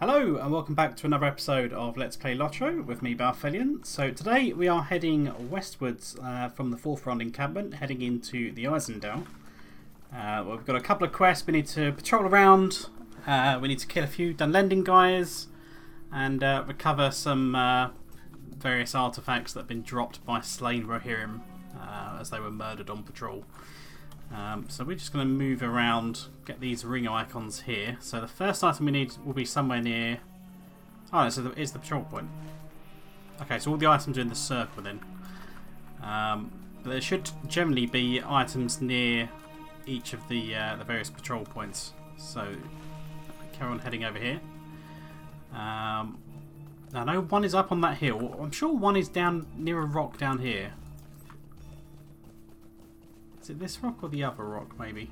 Hello and welcome back to another episode of Let's Play LOTRO with me, Balthelion. So today we are heading westwards from the forefront encampment, heading into the Isendale. We've got a couple of quests we need to patrol around. We need to kill a few Dunlending guys and recover some various artifacts that have been dropped by slain Rohirrim as they were murdered on patrol. So we're just going to move around, get these ring icons here. So the first item we need will be somewhere near... Oh, so it's the patrol point. Okay, so all the items are in the circle then. But there should generally be items near each of the various patrol points. So carry on heading over here. I know one is up on that hill. I'm sure one is down near a rock down here. Is it this rock or the other rock, maybe?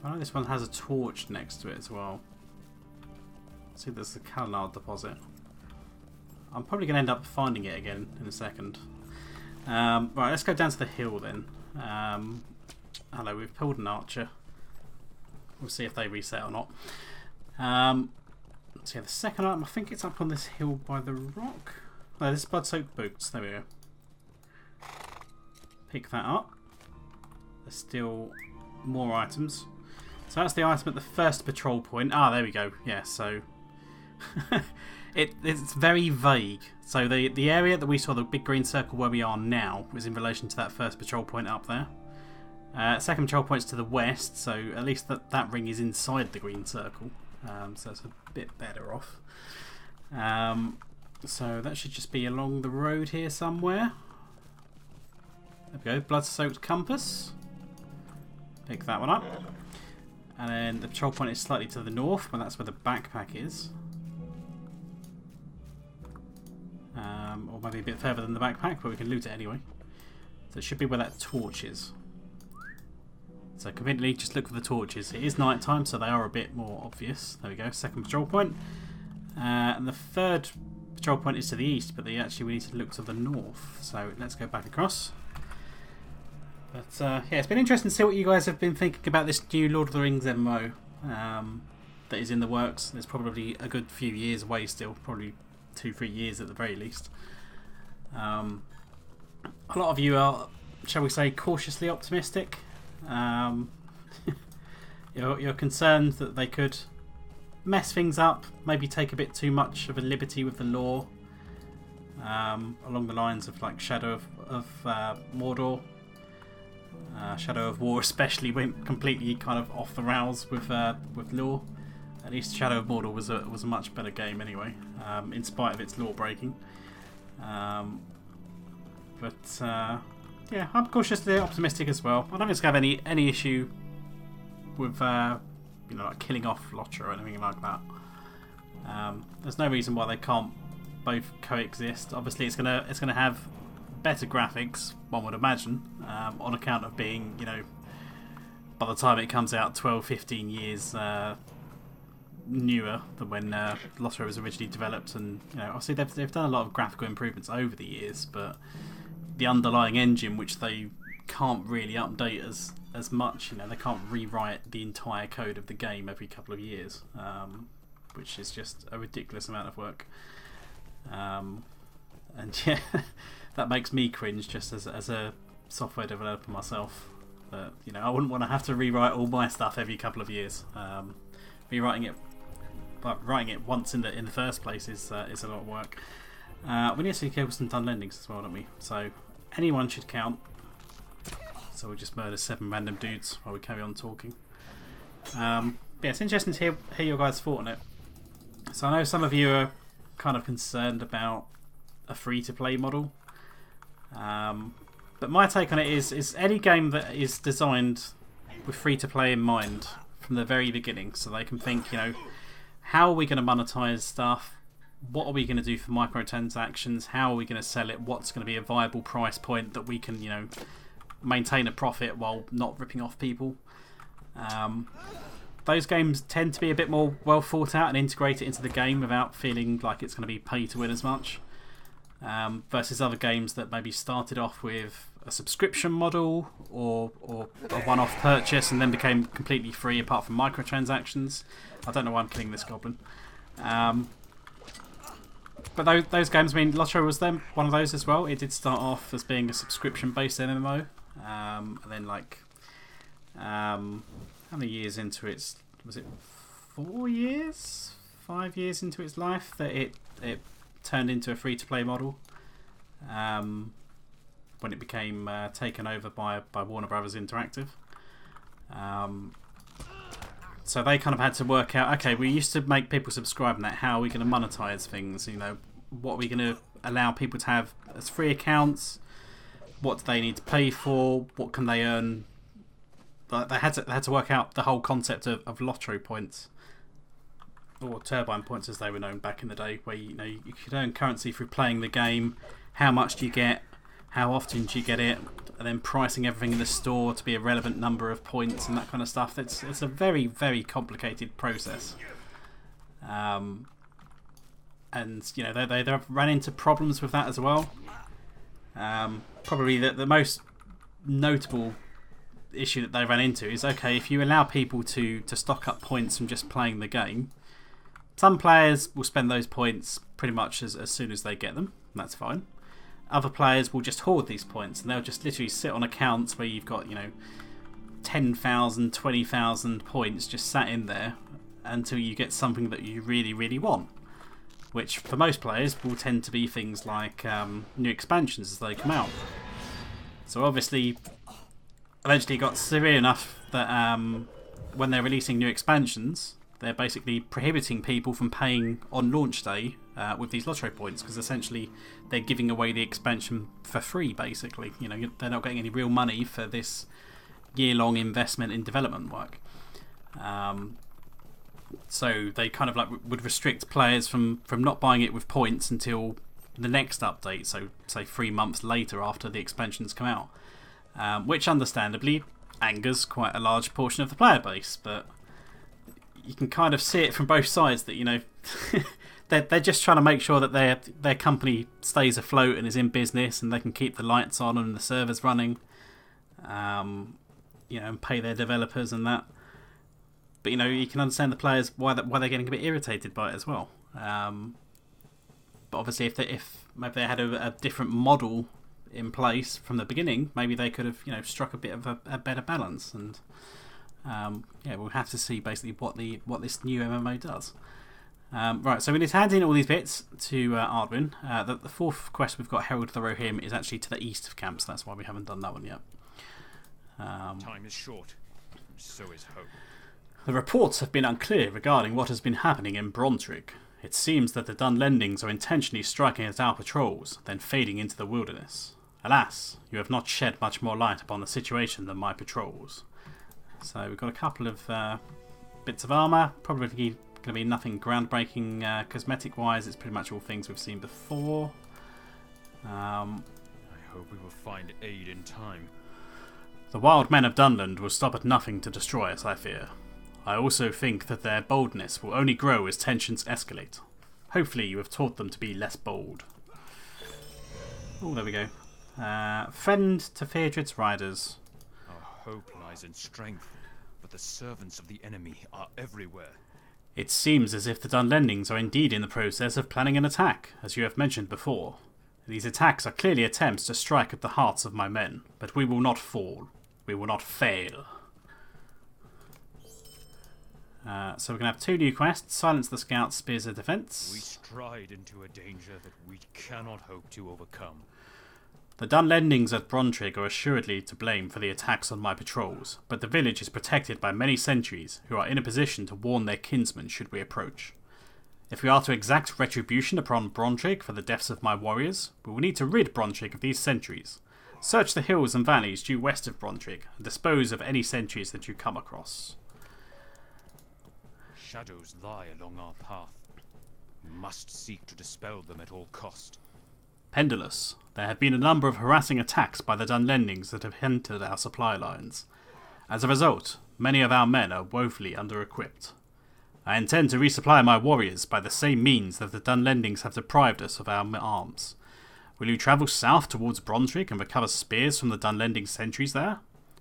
I know this one has a torch next to it as well. See, there's the Calnard deposit. I'm probably going to end up finding it again in a second. Right, let's go down to the hill then. Hello, we've pulled an archer. We'll see if they reset or not. So yeah, the second item, I think it's up on this hill by the rock. Oh, this is blood-soaked boots. There we go. Pick that up. There's still more items. So that's the item at the first patrol point. Ah, there we go. Yeah, so it's very vague. So the area that we saw, the big green circle where we are now, was in relation to that first patrol point up there. Second patrol point's to the west, so at least that ring is inside the green circle. So it's a bit better off. So that should just be along the road here somewhere. There we go, blood-soaked compass. Pick that one up. And then the patrol point is slightly to the north, but that's where the backpack is. Or maybe a bit further than the backpack, but we can loot it anyway. So it should be where that torch is. So conveniently, just look for the torches. It is night time, so they are a bit more obvious. There we go, second patrol point. And the third patrol point is to the east, but we need to look to the north. So let's go back across. But yeah, it's been interesting to see what you guys have been thinking about this new Lord of the Rings MMO that is in the works. There's probably a good few years away still, probably 2-3 years at the very least. A lot of you are, shall we say, cautiously optimistic. You're concerned that they could mess things up, maybe take a bit too much of a liberty with the lore, along the lines of like Shadow of Mordor. Shadow of War especially went completely kind of off the rails with lore. At least Shadow of Mordor was a much better game anyway, in spite of its lore breaking. But yeah, I'm cautiously optimistic as well. I don't think it's going to have any issue with like killing off LOTRO or anything like that. There's no reason why they can't both coexist. Obviously, it's gonna have better graphics, one would imagine, on account of being, by the time it comes out, 12-15 years newer than when LOTRO was originally developed. And obviously they've done a lot of graphical improvements over the years, but the underlying engine, which they can't really update as much, they can't rewrite the entire code of the game every couple of years, which is just a ridiculous amount of work. And yeah, that makes me cringe just as a software developer myself. That I wouldn't want to have to rewrite all my stuff every couple of years. Rewriting it, but writing it once in the first place is a lot of work. We need to kill some Dunlendings as well, don't we? So anyone should count. So we'll just murder 7 random dudes while we carry on talking. Yeah, it's interesting to hear your guys' thought on it. So I know some of you are kind of concerned about a free-to-play model. But my take on it is any game that is designed with free-to-play in mind from the very beginning, so they can think, how are we going to monetize stuff? What are we going to do for microtransactions? How are we going to sell it? What's going to be a viable price point that we can, maintain a profit while not ripping off people? Those games tend to be a bit more well thought out and integrated into the game without feeling like it's going to be pay to win as much. Versus other games that maybe started off with a subscription model or a one-off purchase and then became completely free apart from microtransactions. I don't know why I'm killing this goblin. But those games, I mean, LOTRO was one of those as well. It did start off as being a subscription-based MMO, and then how many years into its, was it 4 years, 5 years into its life that it turned into a free-to-play model, when it became taken over by Warner Brothers Interactive. So they kind of had to work out, okay, we used to make people subscribe and that, how are we going to monetize things? What are we going to allow people to have as free accounts? What do they need to pay for? What can they earn? But they had to work out the whole concept of LOTRO points, or turbine points as they were known back in the day, where you could earn currency through playing the game. How much do you get? How often do you get it? And then pricing everything in the store to be a relevant number of points and that kind of stuff. It's a very, very complicated process. And they ran into problems with that as well. Probably the most notable issue that they ran into is, okay, if you allow people to stock up points from just playing the game, some players will spend those points pretty much as soon as they get them. That's fine. Other players will just hoard these points, and they'll just literally sit on accounts where you've got 10,000, 20,000 points just sat in there until you get something that you really, really want, which for most players will tend to be things like new expansions as they come out. So obviously eventually it got severe enough that when they're releasing new expansions, they're basically prohibiting people from paying on launch day with these LOTRO points, because essentially they're giving away the expansion for free, basically. They're not getting any real money for this year-long investment in development work. So they kind of would restrict players from not buying it with points until the next update, so say 3 months later after the expansions come out, which understandably angers quite a large portion of the player base. But you can kind of see it from both sides that they're just trying to make sure that their company stays afloat and is in business, and they can keep the lights on and the servers running, and pay their developers and that. But you can understand the players why they're getting a bit irritated by it as well. But obviously, if maybe they had a different model in place from the beginning, maybe they could have struck a bit of a better balance. And we'll have to see basically what this new MMO does. Right, so we need to hand in all these bits to Ardwin. The fourth quest we've got, Herald the Rohirrim, is actually to the east of camp, so that's why we haven't done that one yet. Time is short, and so is hope. The reports have been unclear regarding what has been happening in Brontrig. It seems that the Dunlendings are intentionally striking at our patrols, then fading into the wilderness. Alas, you have not shed much more light upon the situation than my patrols. So we've got a couple of bits of armour, probably going to be nothing groundbreaking cosmetic-wise. It's pretty much all things we've seen before. I hope we will find aid in time. The wild men of Dunland will stop at nothing to destroy us, I fear. I also think that their boldness will only grow as tensions escalate. Hopefully you have taught them to be less bold. Oh, there we go. Friend to Phaedrid's riders. Our hope lies in strength, but the servants of the enemy are everywhere. It seems as if the Dunlendings are indeed in the process of planning an attack, as you have mentioned before. These attacks are clearly attempts to strike at the hearts of my men, but we will not fall. We will not fail. So we're going to have 2 new quests: Silence the Scouts, Spears of Defence. We stride into a danger that we cannot hope to overcome. The Dunlendings at Brontrig are assuredly to blame for the attacks on my patrols, but the village is protected by many sentries who are in a position to warn their kinsmen should we approach. If we are to exact retribution upon Brontrig for the deaths of my warriors, we will need to rid Brontrig of these sentries. Search the hills and valleys due west of Brontrig and dispose of any sentries that you come across. Shadows lie along our path. We must seek to dispel them at all cost. Pendulous. There have been a number of harassing attacks by the Dunlendings that have entered our supply lines. As a result, many of our men are woefully under-equipped. I intend to resupply my warriors by the same means that the Dunlendings have deprived us of our arms. Will you travel south towards Brontrig and recover spears from the Dunlending sentries there?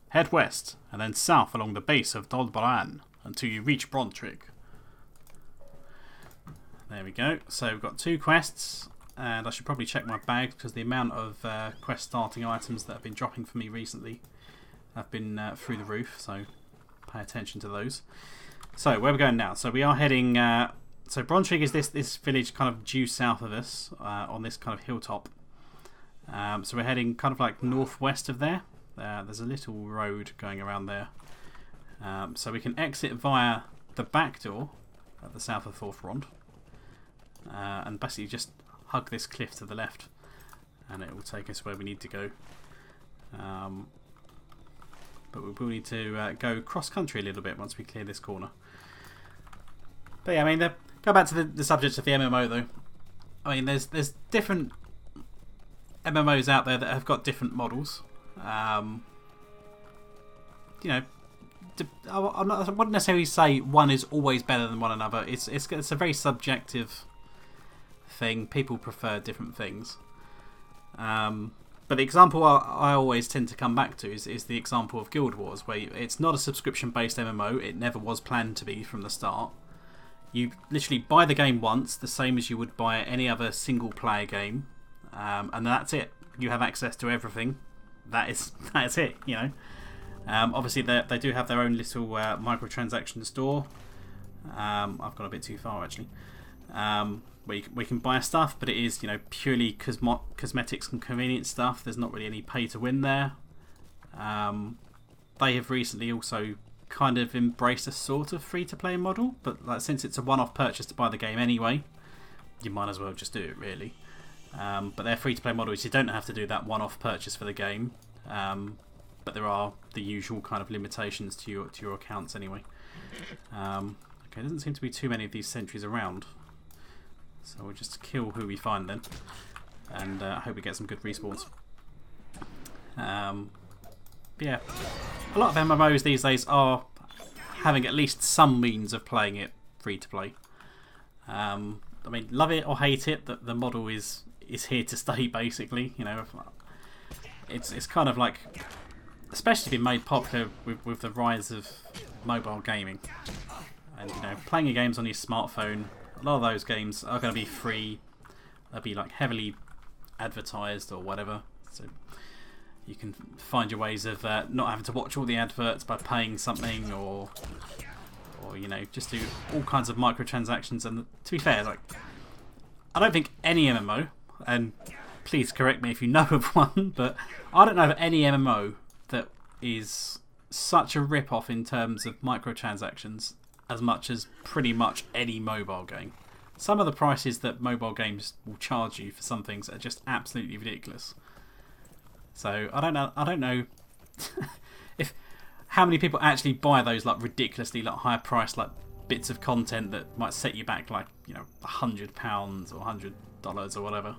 Head west and then south along the base of Laurelin until you reach Brontrig. There we go. So we've got 2 quests, and I should probably check my bag because the amount of quest starting items that have been dropping for me recently have been through the roof, so pay attention to those. So where are we going now? So we are heading... so Brontrig is this village kind of due south of us on this kind of hilltop. So we're heading kind of like northwest of there. There's a little road going around there. So we can exit via the back door at the south of Forefront. And basically just hug this cliff to the left. And it will take us where we need to go. But we will need to go cross-country a little bit once we clear this corner. But yeah, I mean, go back to the subject of the MMO though. I mean, there's different MMOs out there that have got different models. You know, I wouldn't necessarily say one is always better than one another. It's a very subjective thing. People prefer different things. But the example I always tend to come back to is the example of Guild Wars, where it's not a subscription-based MMO. It never was planned to be from the start. You literally buy the game once, the same as you would buy any other single-player game, and that's it. You have access to everything. That is it. You know. Obviously, they do have their own little microtransaction store. I've gone a bit too far actually. Where we can buy stuff, but it is, you know, purely cosmetics and convenience stuff. There's not really any pay to win there. They have recently also kind of embraced a sort of free-to-play model, but like, since it's a one-off purchase to buy the game anyway, you might as well just do it really. But their free-to-play model is you don't have to do that one-off purchase for the game, but there are the usual kind of limitations to your accounts anyway. Okay, there doesn't seem to be too many of these sentries around. So we'll just kill who we find then, and hope we get some good respawns. But yeah, a lot of MMOs these days are having at least some means of playing it free to play. I mean, love it or hate it, the model is here to stay basically. You know, it's kind of like, especially been made popular with the rise of mobile gaming, and you know, playing your games on your smartphone. A lot of those games are going to be free. They'll be like heavily advertised or whatever. So you can find your ways of not having to watch all the adverts by paying something, or you know, just do all kinds of microtransactions. And to be fair, like, I don't think any MMO, and please correct me if you know of one, but I don't know of any MMO that is such a rip-off in terms of microtransactions as much as pretty much any mobile game. Some of the prices that mobile games will charge you for some things are just absolutely ridiculous. So I don't know if how many people actually buy those like ridiculously like high priced like bits of content that might set you back like, you know, £100 or $100 or whatever.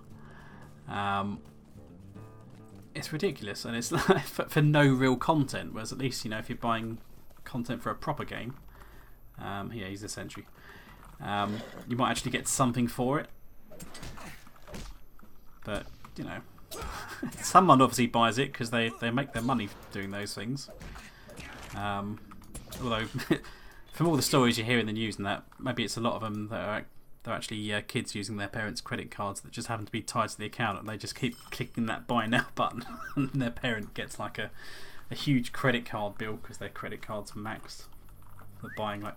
It's ridiculous, and it's like for no real content. Whereas at least, you know, if you're buying content for a proper game. Here, he's a sentry. You might actually get something for it, but you know, someone obviously buys it because they make their money doing those things. Although, from all the stories you hear in the news and that, maybe it's a lot of them that are they're actually kids using their parents' credit cards that just happen to be tied to the account, and they just keep clicking that buy now button, and their parent gets like a huge credit card bill because their credit cards are maxed. Buying like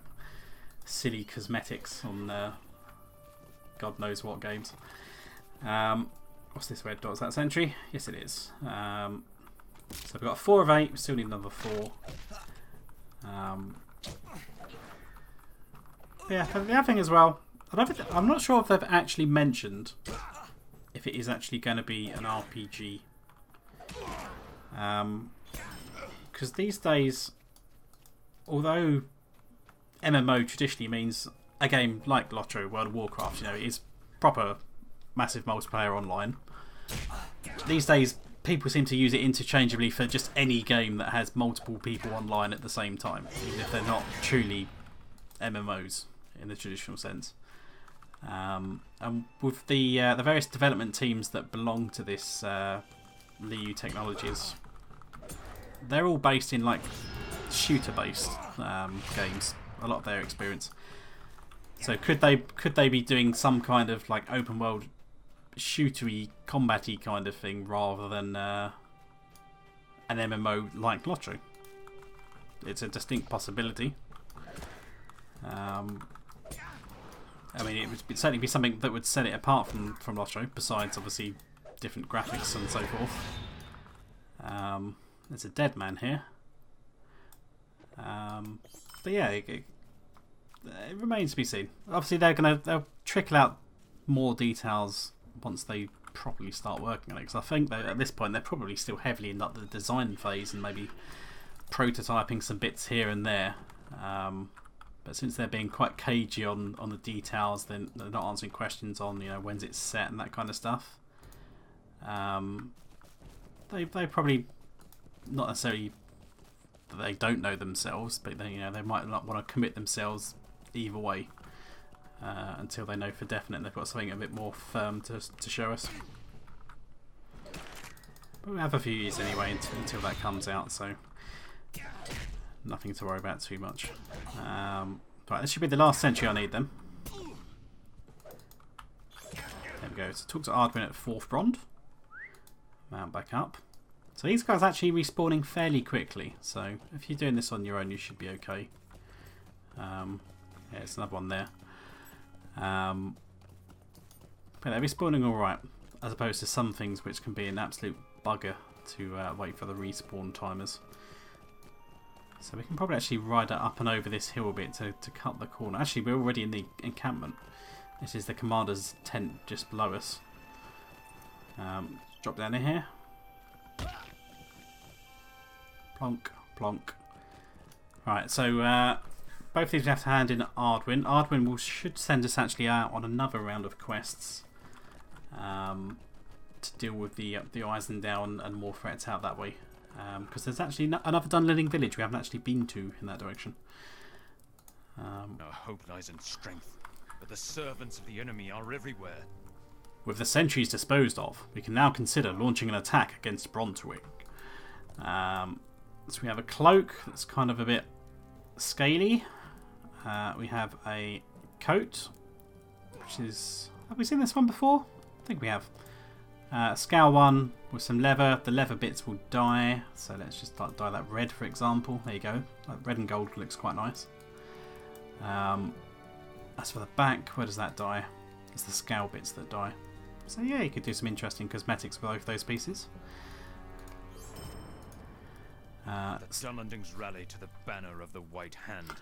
silly cosmetics on God knows what games. What's this red dot? Is that sentry? Yes, it is. So we've got 4 of 8. We still need another 4. Yeah, the other thing as well, I'm not sure if they've actually mentioned if it is actually going to be an RPG. Because these days, although MMO traditionally means a game like LOTRO, World of Warcraft, you know, is proper massive multiplayer online. These days, people seem to use it interchangeably for just any game that has multiple people online at the same time, even if they're not truly MMOs in the traditional sense. And with the various development teams that belong to this Liu Technologies, they're all based in like shooter-based games. A lot of their experience. So could they be doing some kind of like open world shootery, combat-y kind of thing rather than an MMO like LOTRO? It's a distinct possibility. I mean, it would certainly be something that would set it apart from LOTRO, besides obviously different graphics and so forth. There's a dead man here. But yeah, it remains to be seen. Obviously, they'll trickle out more details once they properly start working on it. Because I think that at this point they're probably still heavily in like the design phase and maybe prototyping some bits here and there. But since they're being quite cagey on the details, then they're not answering questions on when's it set and that kind of stuff. They probably not necessarily that they don't know themselves, but they might not want to commit themselves either way until they know for definite they've got something a bit more firm to show us. But we have a few years anyway until that comes out, so nothing to worry about too much. Right, this should be the last sentry I need then. There we go. So talk to Ardwin at 4th Brond. Mount back up. So these guys actually respawning fairly quickly, so if you're doing this on your own you should be okay. Yeah, there's another one there. But they're respawning alright, as opposed to some things which can be an absolute bugger to wait for the respawn timers. So we can probably actually ride up and over this hill a bit to cut the corner. Actually, we're already in the encampment. This is the commander's tent just below us. Drop down in here. Plonk, plonk. Right, so both these we have to hand in Ardwin. Ardwin should send us actually out on another round of quests to deal with the Eisendown and more threats out that way. Because there's actually another Dunlending village we haven't actually been to in that direction. Our hope lies in strength, but the servants of the enemy are everywhere. With the sentries disposed of, we can now consider launching an attack against Brontrig. So we have a cloak that's kind of a bit scaly. We have a coat, which is... Have we seen this one before? I think we have. Scale one with some leather. The leather bits will dye, so let's just dye that red, for example. There you go. Like red and gold looks quite nice. As for the back, where does that dye? It's the scale bits that dye. So yeah, you could do some interesting cosmetics with both those pieces. The Dunlendings rally to the banner of the White Hand.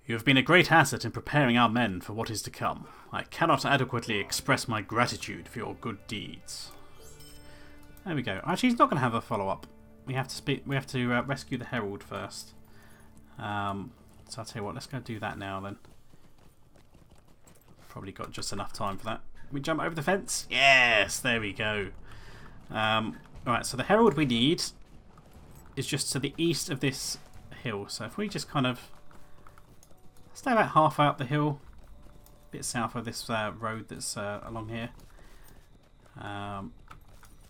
You have been a great asset in preparing our men for what is to come. I cannot adequately express my gratitude for your good deeds. There we go. Actually, he's not going to have a follow-up. We have to rescue the Herald first. So I'll tell you what. Let's go do that now then. Probably got just enough time for that. Can we jump over the fence? Yes, there we go. Alright, so the Herald we need is just to the east of this hill. So if we just kind of stay about halfway up the hill, a bit south of this road that's along here. And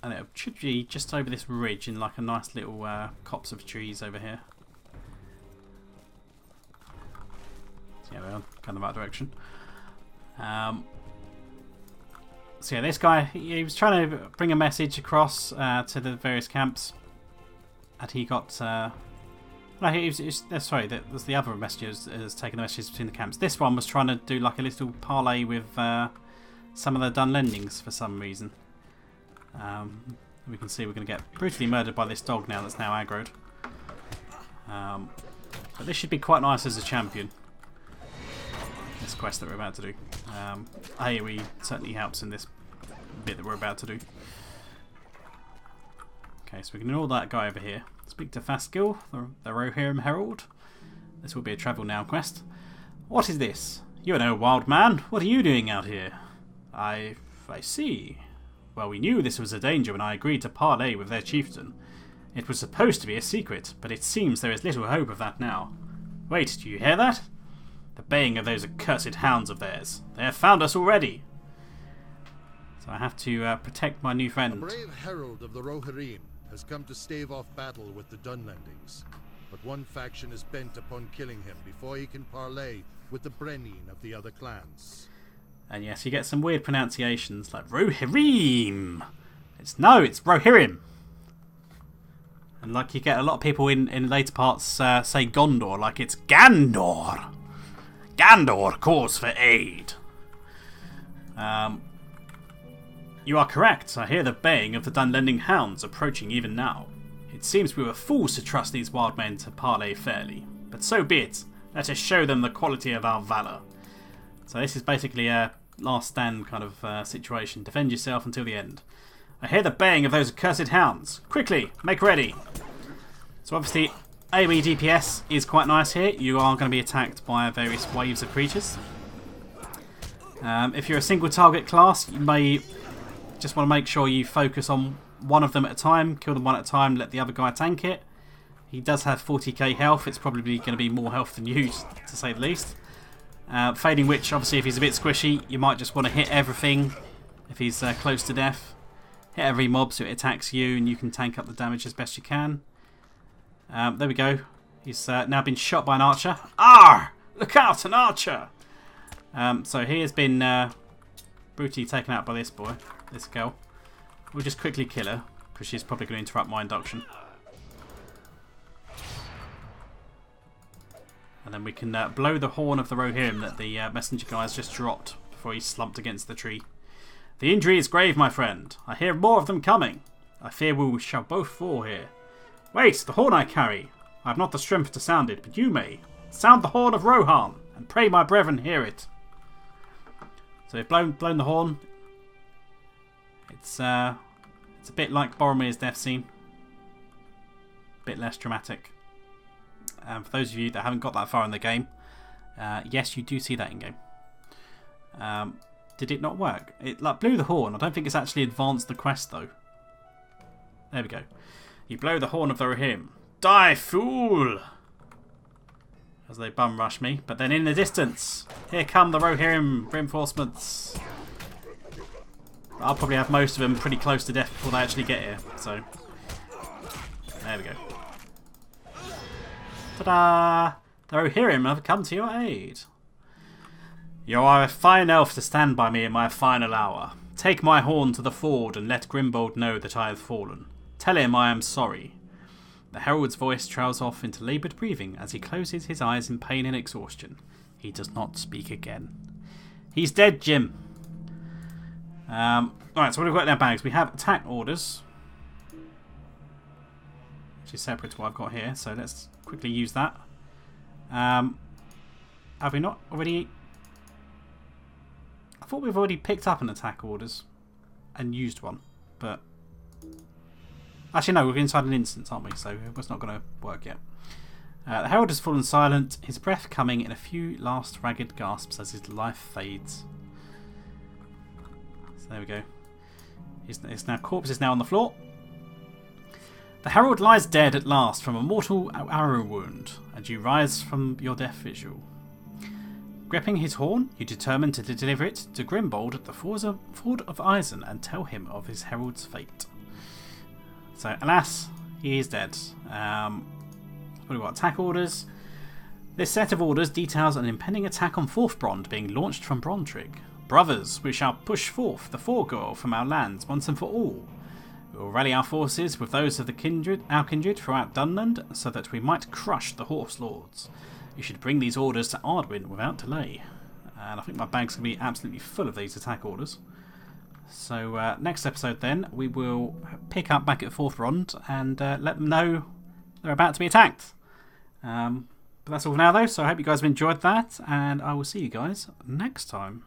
it should be just over this ridge in like a nice little copse of trees over here. So yeah, we're going the right direction. So yeah, this guy, he was trying to bring a message across to the various camps, and he got... no, sorry, that was the other messages has taken the messages between the camps. This one was trying to do like a little parlay with some of the Dunlendings for some reason. We can see we're going to get brutally murdered by this dog now that's now aggroed. But this should be quite nice as a champion. This quest that we're about to do. AoE certainly helps in this bit that we're about to do. Okay, so we can ignore that guy over here. Speak to Faskill, the Rohirrim Herald. This will be a travel now quest. What is this? You're no wild man. What are you doing out here? I see. Well, we knew this was a danger when I agreed to parley with their chieftain. It was supposed to be a secret, but it seems there is little hope of that now. Wait, do you hear that? The baying of those accursed hounds of theirs. They have found us already. So I have to protect my new friend. A brave herald of the Rohirrim has come to stave off battle with the Dunlendings. But one faction is bent upon killing him before he can parley with the Brenin of the other clans. And yes, you get some weird pronunciations like Rohirrim. It's Rohirrim. And like you get a lot of people in later parts say Gondor like it's Gandor. Gandor calls for aid. You are correct. I hear the baying of the Dunlending hounds approaching even now. It seems we were fools to trust these wild men to parley fairly. But so be it. Let us show them the quality of our valour. So this is basically a last stand kind of situation. Defend yourself until the end. I hear the baying of those accursed hounds. Quickly, make ready. So obviously AoE DPS is quite nice here. You are going to be attacked by various waves of creatures. If you're a single target class, you may just want to make sure you focus on one of them at a time. Kill them one at a time, let the other guy tank it. He does have 40k health. It's probably going to be more health than you, to say the least. Fading Witch, obviously, if he's a bit squishy, you might just want to hit everything if he's close to death. Hit every mob so it attacks you and you can tank up the damage as best you can. There we go. He's now been shot by an archer. Arr! Look out, an archer! So he has been brutally taken out by this boy, this girl. We'll just quickly kill her because she's probably going to interrupt my induction. And then we can blow the horn of the Rohirrim that the messenger guy has just dropped before he slumped against the tree. The injury is grave, my friend. I hear more of them coming. I fear we shall both fall here. Wait, the horn I carry. I have not the strength to sound it, but you may. Sound the horn of Rohan, and pray my brethren hear it. So we've blown the horn. It's a bit like Boromir's death scene. A bit less dramatic. For those of you that haven't got that far in the game, yes, you do see that in game. Did it not work? It blew the horn. I don't think it's actually advanced the quest though. There we go. You blow the horn of the Rohirrim. Die, fool! As they bum rush me. But then in the distance, here come the Rohirrim reinforcements. I'll probably have most of them pretty close to death before they actually get here. So, there we go. Ta-da! The Rohirrim have come to your aid. You are a fine elf to stand by me in my final hour. Take my horn to the ford and let Grimbold know that I have fallen. Tell him I am sorry. The herald's voice trails off into laboured breathing as he closes his eyes in pain and exhaustion. He does not speak again. He's dead, Jim. Alright, so what have we got in our bags? We have attack orders, which is separate to what I've got here, so let's quickly use that. Have we not already... I thought we've already picked up an attack orders and used one, but... Actually no, we're inside an instance, aren't we? So it's not going to work yet. The herald has fallen silent, his breath coming in a few last ragged gasps as his life fades. So there we go. His corpse is now on the floor. The herald lies dead at last from a mortal arrow wound, and you rise from your death vigil. Gripping his horn, you determine to deliver it to Grimbold at the Ford of Eisen and tell him of his herald's fate. So, alas, he is dead. What do we got? Attack orders. This set of orders details an impending attack on Forthbrond being launched from Brontrig. Brothers, we shall push forth the Forgirl from our lands once and for all. We will rally our forces with those of our kindred throughout Dunland so that we might crush the Horse Lords. You should bring these orders to Ardwin without delay. And I think my bag's going to be absolutely full of these attack orders. So next episode then, we will pick up back at Forthbrond and let them know they're about to be attacked. But that's all for now though, so I hope you guys have enjoyed that, and I will see you guys next time.